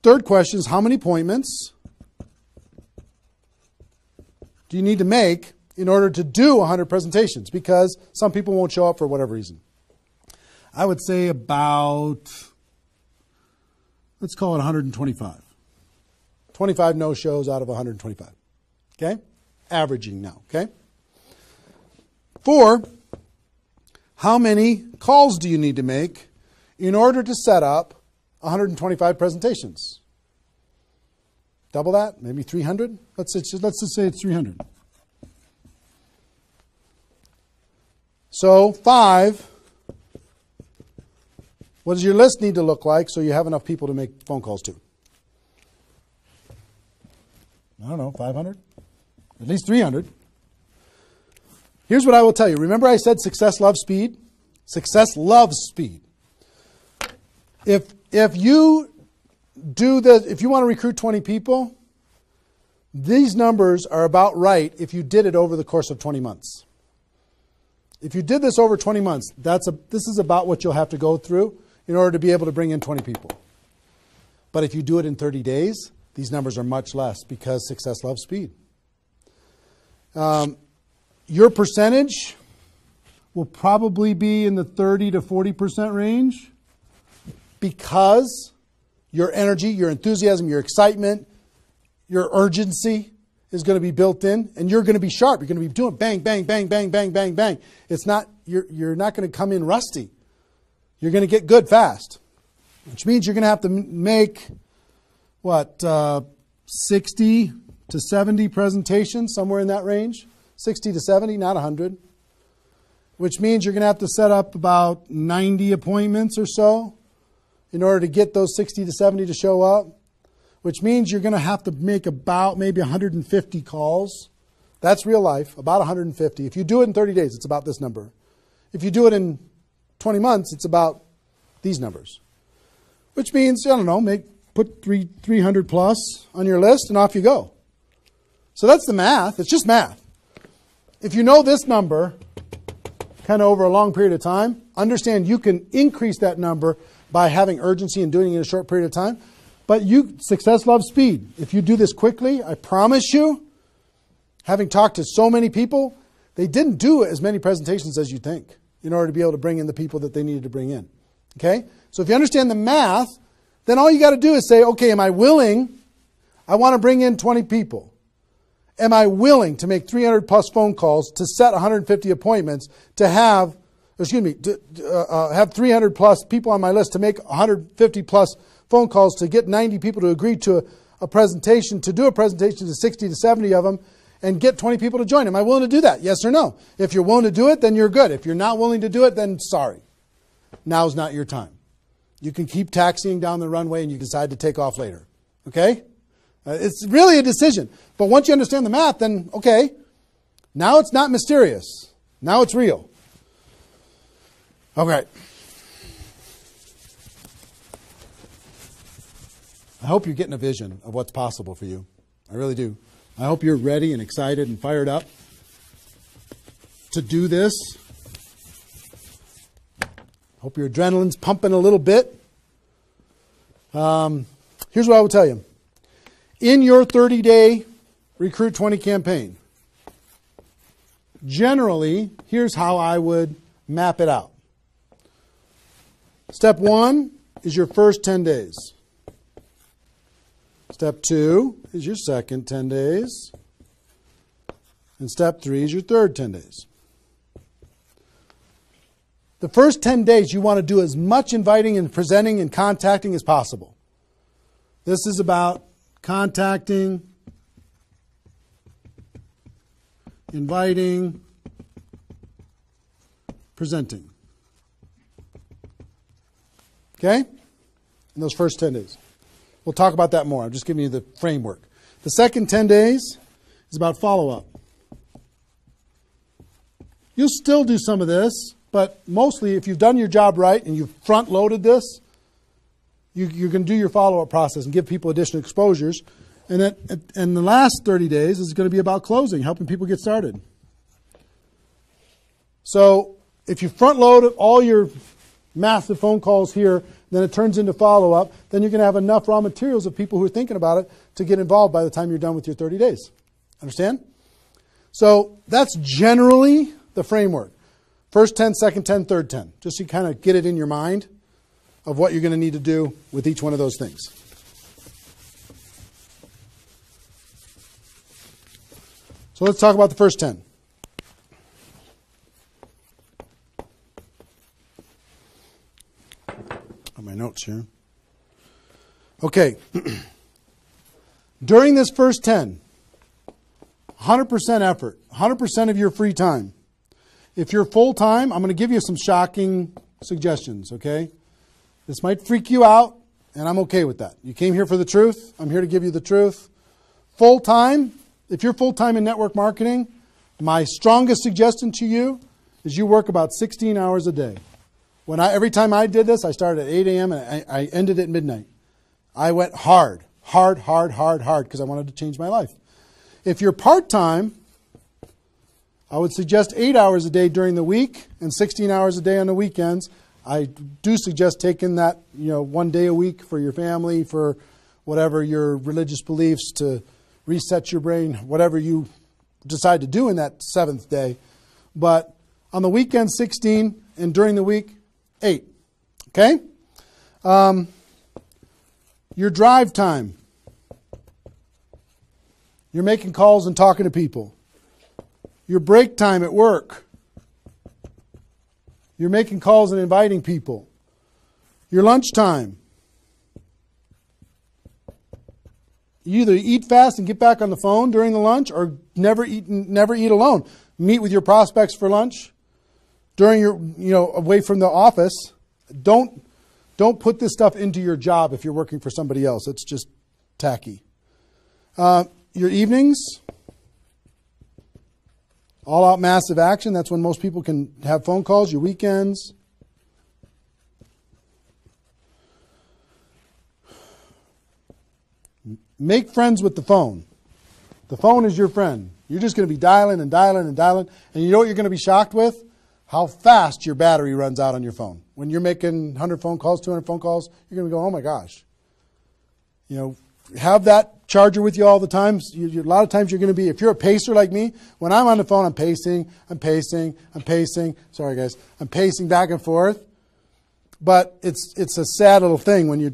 Third question is how many appointments do you need to make in order to do 100 presentations? Because some people won't show up for whatever reason. I would say about, let's call it 125. 25 no-shows out of 125. Okay? Averaging now. Okay? 4, how many calls do you need to make in order to set up 125 presentations? Double that? Maybe 300? Let's just say it's 300. So 5, what does your list need to look like so you have enough people to make phone calls to? I don't know, 500? At least 300. Here's what I will tell you. Remember I said success loves speed? Success loves speed. If you want to recruit 20 people, these numbers are about right if you did it over the course of 20 months. If you did this over 20 months, this is about what you'll have to go through in order to be able to bring in 20 people. But if you do it in 30 days, these numbers are much less because success loves speed. Your percentage will probably be in the 30 to 40% range because your energy, your enthusiasm, your excitement, your urgency is going to be built in, and you're going to be sharp. You're going to be doing bang, bang, bang, bang, bang, bang, bang. You're not going to come in rusty. You're going to get good fast, which means you're going to have to make 60 to 70 presentations, somewhere in that range. 60 to 70, not 100. Which means you're going to have to set up about 90 appointments or so in order to get those 60 to 70 to show up. Which means you're going to have to make about maybe 150 calls. That's real life, about 150. If you do it in 30 days, it's about this number. If you do it in 20 months, it's about these numbers. Which means, put 300 plus on your list and off you go. So that's the math. It's just math. If you know this number kind of over a long period of time, understand you can increase that number by having urgency and doing it in a short period of time. But success loves speed. If you do this quickly, I promise you, having talked to so many people, they didn't do as many presentations as you think in order to be able to bring in the people that they needed to bring in. Okay? So if you understand the math, then all you got to do is say, okay, am I willing? I want to bring in 20 people. Am I willing to make 300 plus phone calls to set 150 appointments to have 300 plus people on my list to make 150 plus phone calls to get 90 people to agree to a presentation, to do a presentation to 60 to 70 of them and get 20 people to join? Am I willing to do that? Yes or no? If you're willing to do it, then you're good. If you're not willing to do it, then sorry. now's not your time. You can keep taxiing down the runway and you decide to take off later. Okay? It's really a decision. But once you understand the math, then okay, now it's not mysterious. Now it's real. Okay. I hope you're getting a vision of what's possible for you. I really do. I hope you're ready and excited and fired up to do this. Hope your adrenaline's pumping a little bit. Here's what I will tell you. In your 30-day Recruit 20 campaign, generally, here's how I would map it out. Step 1 is your first 10 days. Step 2 is your second 10 days. And step 3 is your third 10 days. The first 10 days, you want to do as much inviting and presenting and contacting as possible. This is about contacting, inviting, presenting. Okay? In those first 10 days. We'll talk about that more. I'm just giving you the framework. The second 10 days is about follow-up. You'll still do some of this, but mostly if you've done your job right and you've front-loaded this, you're going to do your follow-up process and give people additional exposures. And the last 30 days is going to be about closing, helping people get started. So if you front-load all your massive phone calls here, then it turns into follow-up, then you're going to have enough raw materials of people who are thinking about it to get involved by the time you're done with your 30 days. Understand? So that's generally the framework. First 10, second 10, third 10. Just so you kind of get it in your mind of what you're going to need to do with each one of those things. So let's talk about the first 10. On my notes here. Okay. During this first 10, 100% effort, 100% of your free time. If you're full-time, I'm going to give you some shocking suggestions, okay? This might freak you out, and I'm okay with that. You came here for the truth. I'm here to give you the truth. Full-time, if you're full-time in network marketing, my strongest suggestion to you is you work about 16 hours a day. Every time I did this, I started at 8 a.m. and I ended at midnight. I went hard, because I wanted to change my life. If you're part-time, I would suggest 8 hours a day during the week and 16 hours a day on the weekends. I do suggest taking that, 1 day a week for your family, for whatever your religious beliefs, to reset your brain, whatever you decide to do in that seventh day. But on the weekend, 16, and during the week, 8. Okay? Your drive time. You're making calls and talking to people. Your break time at work. You're making calls and inviting people. Your lunch time. You either eat fast and get back on the phone during the lunch, or never eat alone. Meet with your prospects for lunch during your, away from the office. Don't put this stuff into your job if you're working for somebody else. It's just tacky. Your evenings. All out massive action. That's when most people can have phone calls. Your weekends. Make friends with the phone. The phone is your friend. You're just going to be dialing and dialing and dialing. And you know what you're going to be shocked with? How fast your battery runs out on your phone. When you're making 100 phone calls, 200 phone calls, you're going to go, oh my gosh. Have that charger with you all the time. A lot of times you're going to be, if you're a pacer like me, when I'm on the phone, I'm pacing. Sorry guys. I'm pacing back and forth. But it's a sad little thing when you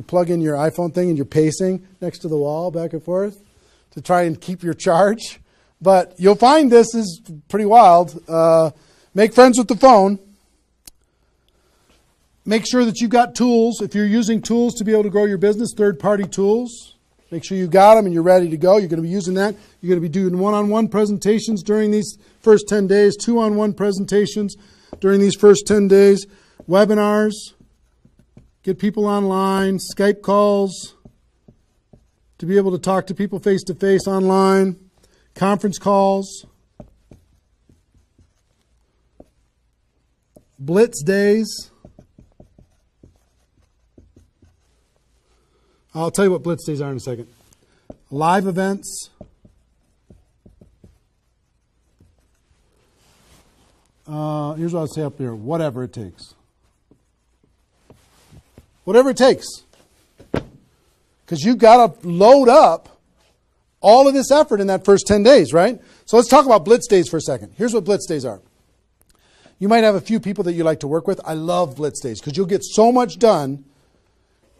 plug in your iPhone thing and you're pacing next to the wall back and forth to try and keep your charge. But you'll find this is pretty wild. Make friends with the phone. Make sure that you've got tools. If you're using tools to be able to grow your business, third-party tools, make sure you've got them and you're ready to go. You're going to be using that. You're going to be doing one-on-one presentations during these first 10 days, two-on-one presentations during these first 10 days. webinars, get people online, Skype calls, to be able to talk to people face-to-face online, conference calls, blitz days. I'll tell you what blitz days are in a second. Live events. Here's what I'll say up here. Whatever it takes. Whatever it takes. Because you've got to load up all of this effort in that first 10 days, right? So let's talk about blitz days for a second. Here's what blitz days are. You might have a few people that you like to work with. I love blitz days because you'll get so much done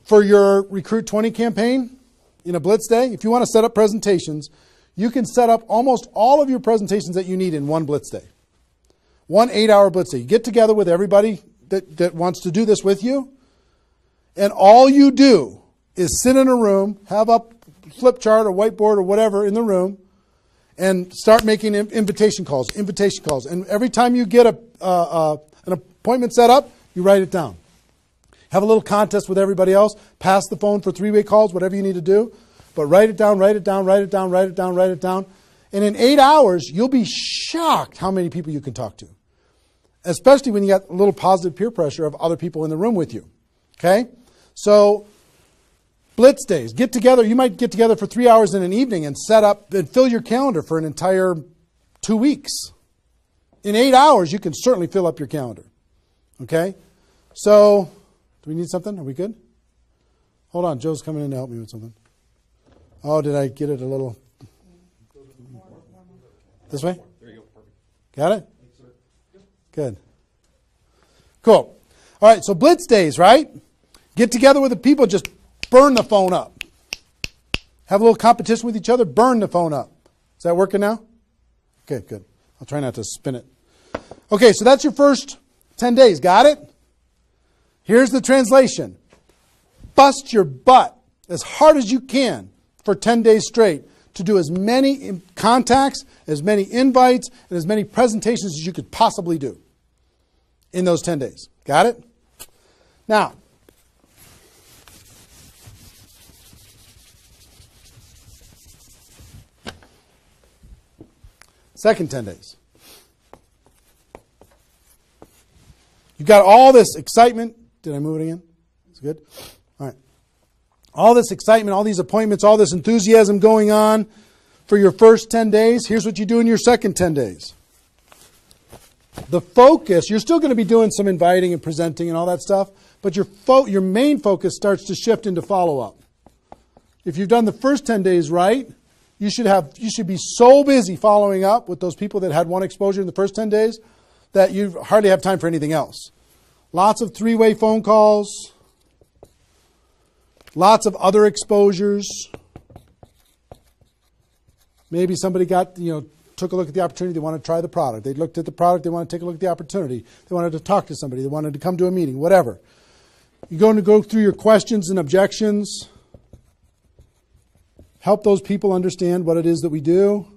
for your Recruit 20 campaign in a blitz day. If you want to set up presentations, you can set up almost all of your presentations that you need in one blitz day. 1 8-hour blitz day. You get together with everybody that wants to do this with you, and all you do is sit in a room, have a flip chart or whiteboard or whatever in the room, and start making invitation calls. And every time you get an appointment set up, you write it down. Have a little contest with everybody else. Pass the phone for 3-way calls, whatever you need to do. But write it down, write it down, write it down, write it down, write it down. And in 8 hours, you'll be shocked how many people you can talk to. Especially when you got a little positive peer pressure of other people in the room with you. Okay? So, blitz days. Get together. You might get together for 3 hours in an evening and set up and fill your calendar for an entire 2 weeks. In 8 hours, you can certainly fill up your calendar. Okay? So, do we need something? Are we good? Hold on. Joe's coming in to help me with something. Oh, did I get it a little? This way? There you go. Perfect. Got it? Good. Cool. All right, so blitz days, right? Get together with the people, just burn the phone up. Have a little competition with each other, burn the phone up. Is that working now? Okay, good. I'll try not to spin it. Okay, so that's your first 10 days. Got it? Here's the translation. Bust your butt as hard as you can for 10 days straight to do as many contacts, as many invites, and as many presentations as you could possibly do in those 10 days. Got it? Now, second 10 days. You've got all this excitement. Did I move it again? It's good? All right. All this excitement, all these appointments, all this enthusiasm going on for your first 10 days. Here's what you do in your second 10 days. The focus, you're still going to be doing some inviting and presenting and all that stuff, but your main focus starts to shift into follow-up. If you've done the first 10 days right, you should be so busy following up with those people that had one exposure in the first 10 days that you hardly have time for anything else. Lots of 3-way phone calls, lots of other exposures. Maybe somebody took a look at the opportunity, they want to try the product. They looked at the product, they want to take a look at the opportunity. They wanted to talk to somebody, they wanted to come to a meeting, whatever. You're going to go through your questions and objections. Help those people understand what it is that we do.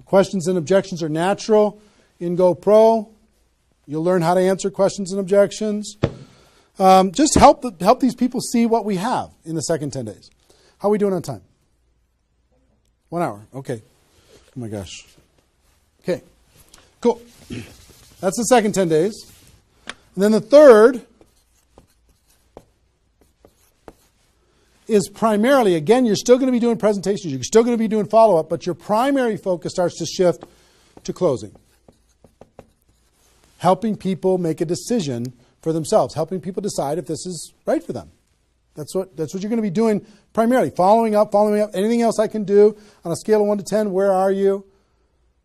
Questions and objections are natural in GoPro. You'll learn how to answer questions and objections. Just help these people see what we have in the second 10 days. How are we doing on time? 1 hour. Okay. Oh my gosh. Okay. Cool. That's the second 10 days. And then the third is primarily, again, you're still going to be doing presentations, you're still going to be doing follow-up, but your primary focus starts to shift to closing. Helping people make a decision for themselves, helping people decide if this is right for them. That's what you're going to be doing primarily. Following up. Anything else I can do on a scale of 1 to 10, where are you?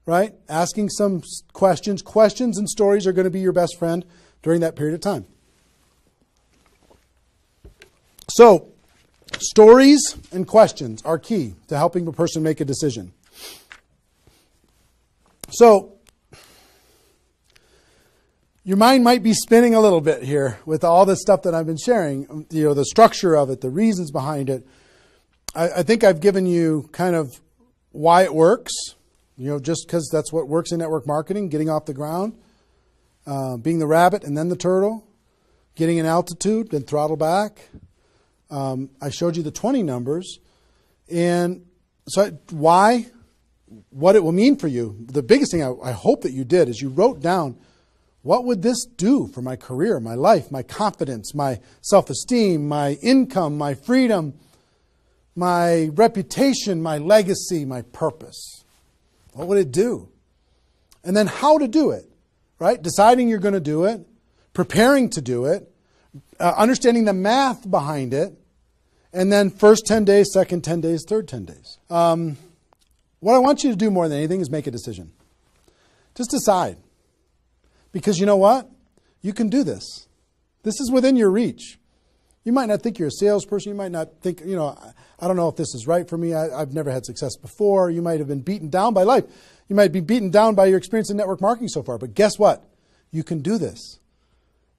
Right? Asking some questions. Questions and stories are going to be your best friend during that period of time. So, stories and questions are key to helping a person make a decision. So, your mind might be spinning a little bit here with all this stuff that I've been sharing, the structure of it, the reasons behind it. I think I've given you kind of why it works, just because that's what works in network marketing, getting off the ground. being the rabbit and then the turtle, getting an altitude, then throttle back. I showed you the 20 numbers. And so why? What it will mean for you. The biggest thing I hope that you did is you wrote down, what would this do for my career, my life, my confidence, my self-esteem, my income, my freedom, my reputation, my legacy, my purpose? What would it do? And then how to do it, right? Deciding you're going to do it, preparing to do it, understanding the math behind it, and then first 10 days, second 10 days, third 10 days. What I want you to do more than anything is make a decision. Just decide. Because you know what? You can do this. This is within your reach. You might not think you're a salesperson. You might not think, I don't know if this is right for me. I've never had success before. You might have been beaten down by life. You might be beaten down by your experience in network marketing so far. But guess what? You can do this.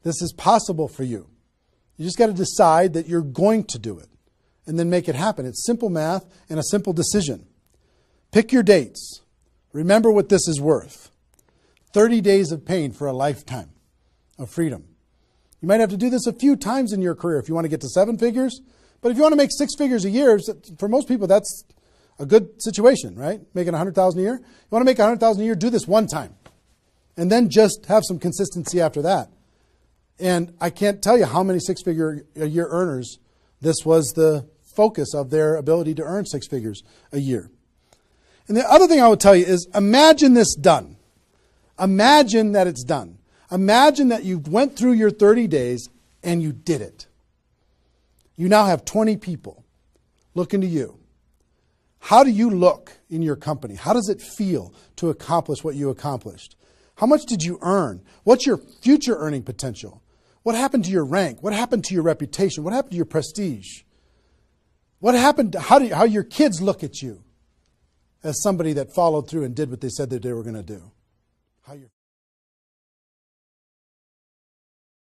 This is possible for you. You just got to decide that you're going to do it and then make it happen. It's simple math and a simple decision. Pick your dates. Remember what this is worth. 30 days of pain for a lifetime of freedom. You might have to do this a few times in your career if you want to get to 7 figures. But if you want to make 6 figures a year, for most people, that's a good situation, right? Making $100,000 a year. You want to make $100,000 a year, do this one time. And then just have some consistency after that. And I can't tell you how many 6-figure a year earners this was the focus of their ability to earn 6 figures a year. And the other thing I would tell you is imagine this done. Imagine that it's done. Imagine that you went through your 30 days and you did it. You now have 20 people looking to you. How do you look in your company? How does it feel to accomplish what you accomplished? How much did you earn? What's your future earning potential? What happened to your rank? What happened to your reputation? What happened to your prestige? What happened? How your kids look at you as somebody that followed through and did what they said that they were going to do? How you